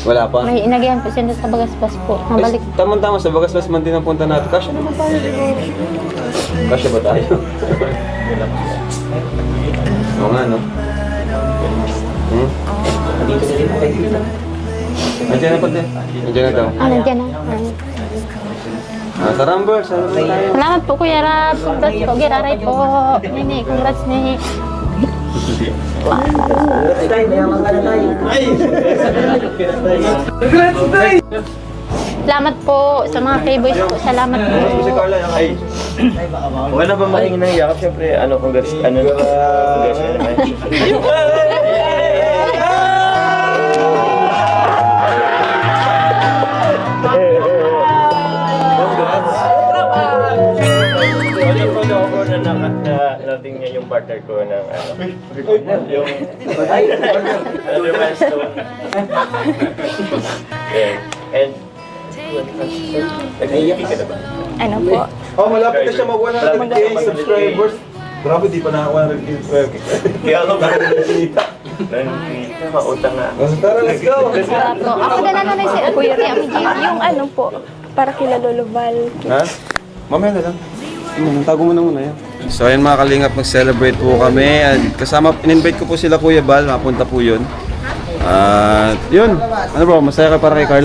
Wala pa. May inagayan po siya sa Bagaspas po. Mabalik. Ay, tama-tama, sa Bagaspas man din ang punta natin. Kasya naman tayo siguro. Kasya ba tayo? Oo nga, no? Hmm? Nandiyan na pati. Nandiyan na daw. Nandiyan na. Sa Rambler, sana naman tayo. Salamat po Kuya Rab. Congrats po. Giraray po. Nini, congrats Nini. Salamat po sa mga K-boys po. Salamat po. Ay, wala ba maling nang yakap? Siyempre, congrats naman. Nating niya yung partner ko ng yung milestone. And nag-iiyak ka na ba? Ano po? Oh, malapit na siya mag-100k subscribers. Grabe, di pa nakakuha ng 100k. Kaya ako nakakita. Mautang na. Tara, let's go! Wala po. Ako na lang si Kuya Rab. Yung po, para kila Lolo Val. Ha? Mamaya na lang. Tago mo na muna yan. So ayan mga kalingap, mag-celebrate po kami. At kasama, in-invite ko po sila Kuya Bal, mapunta po yun. Yun. Ano bro, masaya ka para kay Carla?